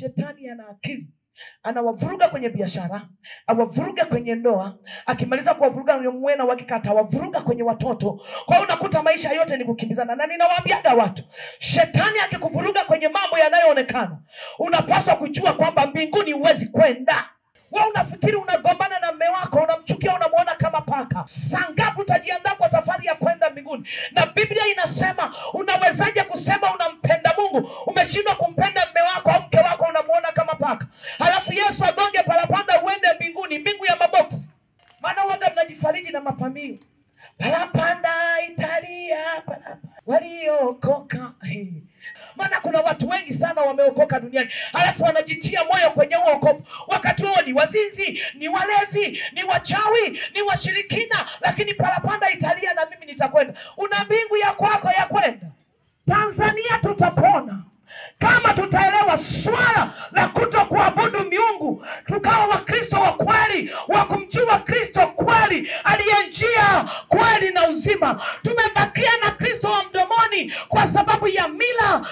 Shetani ana akili. Anawavuruga kwenye biashara, awavuruga kwenye ndoa, akimaliza kuwavuruga kwenye mume na uhakika atawavuruga kwenye watoto. Kwa hiyo unakuta maisha yote ni kukimbizana. Na ninawaambiaga watu, shetani akikuvuruga kwenye mambo yanayoonekana, unapaswa kujua kwamba mbinguni huwezi kwenda. Wewe unafikiri unagombana na mume wako, unamchukia, unamuona kama paka. Saa ngapi utajiandaa kwa safari ya kwenda mbinguni? Na Biblia inasema, unawezaje kusema unampenda Mungu umeshindwa kumpenda mume wako au mke wako, unamuona kama paka? Halafu Yesu agonge parapanda uende mbinguni, mbingu ya maboksi. Maana waga mnajifariji na mapambio. Parapanda Italia, parapanda waliokoka. Maana kuna watu wengi sana wameokoka duniani, halafu wanajitia moyo kwenye wokovu. Wakati wao ni wazinzi, ni walevi, ni wachawi, ni washirikina, lakini parapanda Italia na mimi nitakwenda. Una mbingu ya kwako ya kwenda. Tanzania tutapona kama tutaelewa swala la kutokuabudu miungu, tukawa Wakristo wa kweli, wa kumjua Kristo kweli, aliye njia, kweli na uzima. Tumebakia na Kristo wa mdomoni kwa sababu ya mila